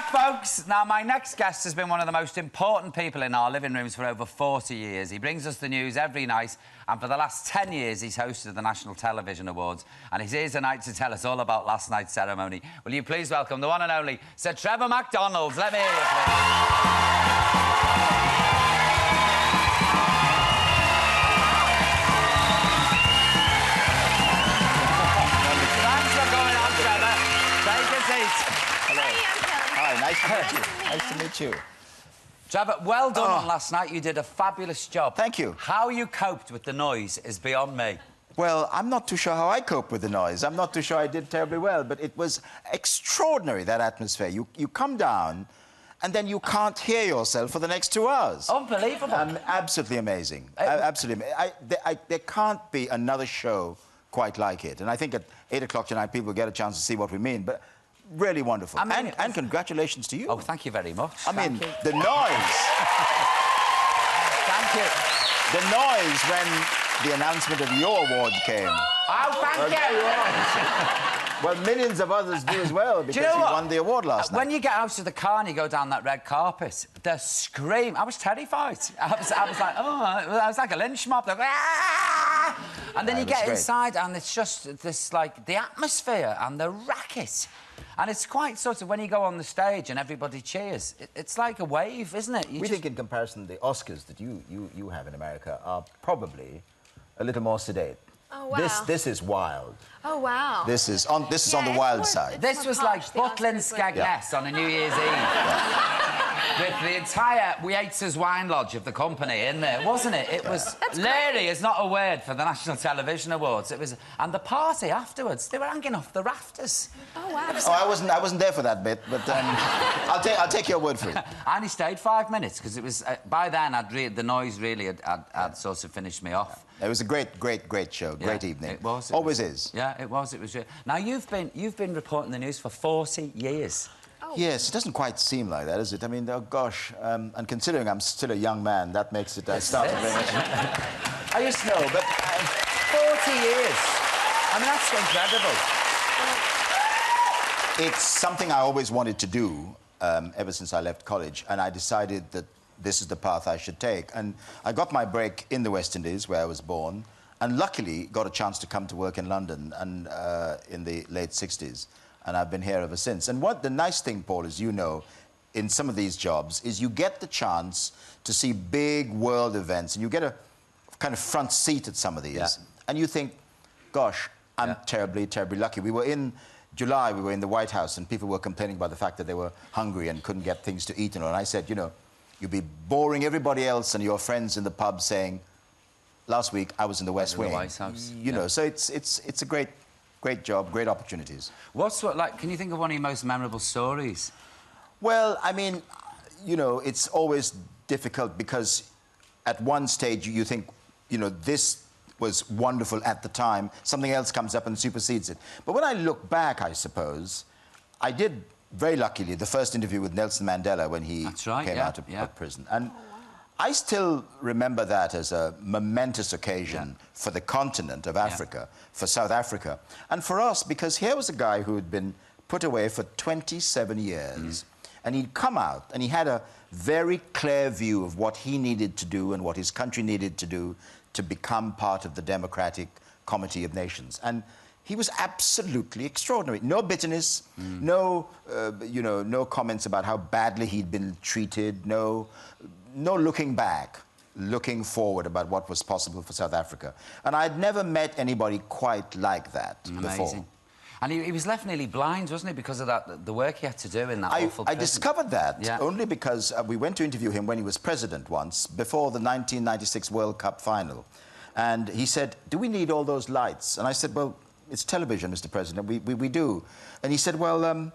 folks. Now, my next guest has been one of the most important people in our living rooms for over 40 years. He brings us the news every night, and for the last 10 years, he's hosted the National Television Awards, and he's here tonight to tell us all about last night's ceremony. Will you please welcome the one and only Sir Trevor McDonald? Let me hear you, Thanks for coming on, Trevor. Take a seat. Hello. Hi, nice to meet you. Nice to meet you. Trevor, well done on last night. You did a fabulous job. Thank you. How you coped with the noise is beyond me. Well, I'm not too sure how I cope with the noise. I'm not too sure I did terribly well, but it was extraordinary, that atmosphere. You come down, and then you can't hear yourself for the next 2 hours. Unbelievable. Absolutely amazing. Absolutely. There can't be another show quite like it. And I think at 8 o'clock tonight, people will get a chance to see what we mean. But really wonderful. And congratulations to you. Oh, thank you very much. I mean, the noise. Thank you. The noise when the announcement of your award came. Oh, thank you. Well, millions of others do as well, because you won the award last night. When you get out of the car and you go down that red carpet, the scream, I was terrified. I was like, oh, I was like a lynch mob. Like, ah! And then you get inside and it's just this, like, the atmosphere and the racket. And it's quite sort of, when you go on the stage and everybody cheers, it's like a wave, isn't it? We think in comparison, the Oscars that you have in America are probably a little more sedate. Oh, wow. This is wild. Oh, wow. This is on the wild side. This was like Butlin Skegness on a New Year's Eve. With the entire Waiters Wine Lodge of the company in there, wasn't it? It was... Larry is not a word for the National Television Awards. It was... And the party afterwards, they were hanging off the rafters. Oh, wow. Oh, I wasn't there for that bit, but I'll take your word for it. I only stayed 5 minutes, because it was... by then, the noise really had sort of finished me off. It was a great show, great evening. It was. Always is. Yeah, it was. It was. Now, you've been reporting the news for 40 years. Oh. Yes, it doesn't quite seem like that, does it? I mean, oh, gosh, and considering I'm still a young man, that makes it... I started very much... I used to know, but... 40 years. I mean, that's incredible. It's something I always wanted to do ever since I left college, and I decided that this is the path I should take. And I got my break in the West Indies, where I was born, and luckily got a chance to come to work in London and in the late 60s. And I've been here ever since. And what the nice thing, Paul, as you know, in some of these jobs, is you get the chance to see big world events, and you get a kind of front seat at some of these. And you think, gosh, I'm terribly, terribly lucky. We were in July, we were in the White House, and people were complaining about the fact that they were hungry and couldn't get things to eat and all. And I said, you know, you'd be boring everybody else and your friends in the pub saying, last week I was in the West Wing. The White House. You know, so it's a great job, great opportunities. Can you think of one of your most memorable stories? Well, I mean, you know, it's always difficult because at one stage you think, you know, this was wonderful at the time, something else comes up and supersedes it. But when I look back, I suppose, I did, very luckily, the first interview with Nelson Mandela when he came out of prison. And I still remember that as a momentous occasion for the continent of Africa, for South Africa, and for us, because here was a guy who had been put away for 27 years, and he'd come out, and he had a very clear view of what he needed to do and what his country needed to do to become part of the Democratic Committee of Nations. And he was absolutely extraordinary. No bitterness, no, you know, no comments about how badly he'd been treated, no looking back, looking forward about what was possible for South Africa. And I'd never met anybody quite like that before. And he was left nearly blind, wasn't he, because of that, the work he had to do in that awful prison? I discovered that only because we went to interview him when he was president once, before the 1996 World Cup final. And he said, do we need all those lights? And I said, well, it's television, Mr. President, we do. And he said, well,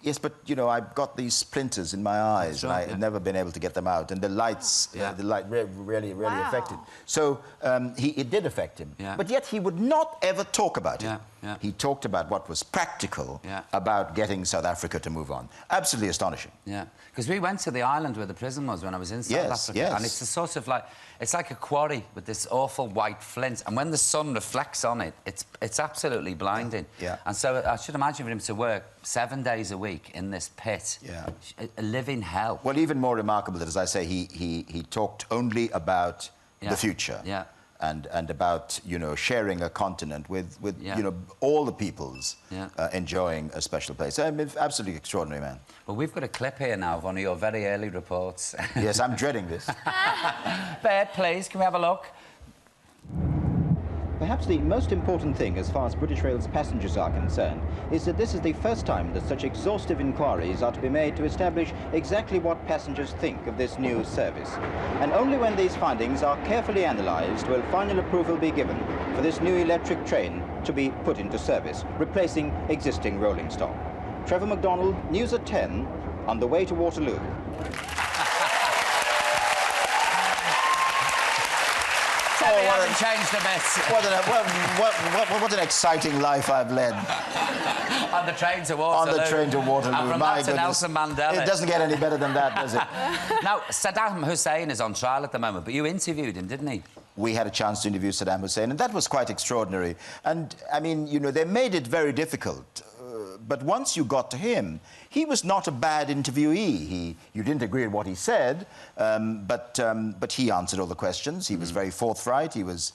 yes, but, you know, I've got these splinters in my eyes, and I've never been able to get them out. And the lights, the light really affected. So it did affect him. But yet he would not ever talk about it. He talked about what was practical about getting South Africa to move on. Absolutely astonishing. Yeah, because we went to the island where the prison was when I was in South Africa. And it's a sort of like... It's like a quarry with this awful white flint, and when the sun reflects on it, it's absolutely blinding. And so I should imagine for him to work 7 days a week in this pit. Yeah. A living hell. Well, even more remarkable that, as I say, he talked only about the future. Yeah. And about, you know, sharing a continent with you know, all the peoples enjoying a special place. I mean, absolutely extraordinary man. Well, we've got a clip here now of one of your very early reports. Yes, I'm dreading this. Baird, please, can we have a look? Perhaps the most important thing as far as British Rail's passengers are concerned is that this is the first time that such exhaustive inquiries are to be made to establish exactly what passengers think of this new service. And only when these findings are carefully analysed will final approval be given for this new electric train to be put into service, replacing existing rolling stock. Trevor McDonald, News at 10, on the way to Waterloo. We haven't changed a bit. What an exciting life I've led. On the train to Waterloo. On the train to Waterloo. And from that to Nelson Mandela. It doesn't get any better than that, does it? Now, Saddam Hussein is on trial at the moment, but you interviewed him, didn't he? We had a chance to interview Saddam Hussein, and that was quite extraordinary. And, I mean, you know, they made it very difficult. But once you got to him, he was not a bad interviewee. You didn't agree with what he said, but he answered all the questions. He was very forthright. He was,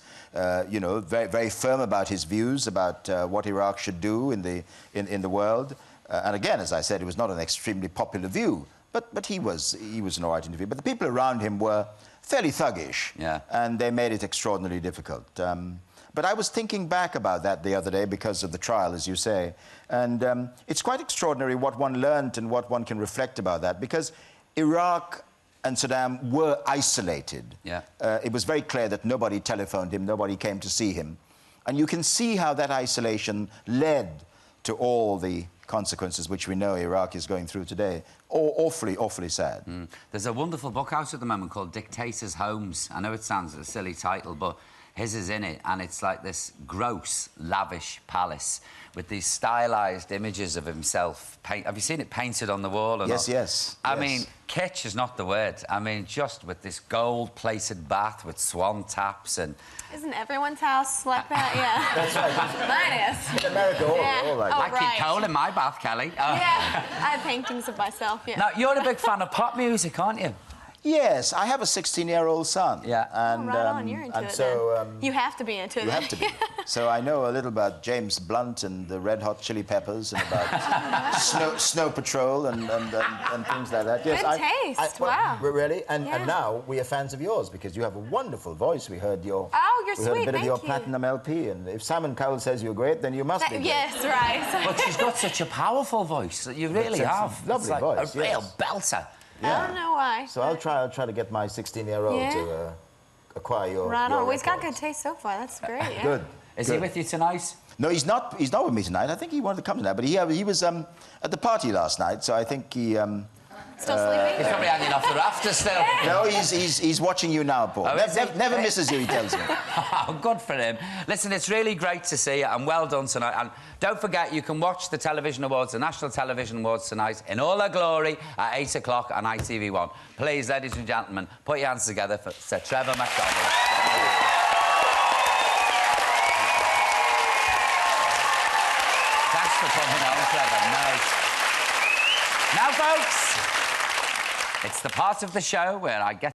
you know, very, very firm about his views about what Iraq should do in the world. And again, as I said, it was not an extremely popular view, but he was an all right interview. But the people around him were fairly thuggish, and they made it extraordinarily difficult. But I was thinking back about that the other day because of the trial, as you say, and it's quite extraordinary what one learned and what one can reflect about that, because Iraq and Saddam were isolated. It was very clear that nobody telephoned him, nobody came to see him. And you can see how that isolation led to all the consequences which we know Iraq is going through today. Awfully, awfully sad. There's a wonderful book out at the moment called Dictators' Homes. I know it sounds a silly title, but his is in it, and it's like this gross, lavish palace with these stylised images of himself. Have you seen it painted on the wall? Or yes, not? yes. I mean, kitsch is not the word. I mean, just with this gold-plated bath with swan taps and... Isn't everyone's house like that? Yeah. That's right. Mine is. In America, all like that. I keep coal in my bath, Kelly. Yeah, I have paintings of myself, Now, you're a big fan of pop music, aren't you? Yes, I have a 16-year-old son. Yeah. And, right on, you're into and it so, then. You have to be into it. You have to be. So I know a little about James Blunt and the Red Hot Chili Peppers and about Snow Patrol and things like that. Yes, Good taste, wow. Really? And now we are fans of yours because you have a wonderful voice. We heard your... Oh, you're we sweet, heard a bit of your you. platinum LP, and if Simon Cowell says you're great, then you must be great. Yes, right. But she's got such a powerful voice that you really have. Lovely like voice, a real belter. I don't know why. So I'll try to get my 16-year-old to acquire your Right on. your Well, he's got records. good taste so far. That's great. Yeah. Good. Is he with you tonight? No, he's not. He's not with me tonight. I think he wanted to come tonight, but he was at the party last night, so I think he. Still sleeping? He's probably hanging off the rafters still. No, he's watching you now, Paul. Never misses you, he tells me. Oh, good for him. Listen, it's really great to see you, and well done tonight. And don't forget, you can watch the Television Awards, the National Television Awards tonight in all their glory at 8 o'clock on ITV1. Please, ladies and gentlemen, put your hands together for Sir Trevor McDonald. Thanks for coming on, Trevor. Nice. Now, folks, it's the part of the show where I get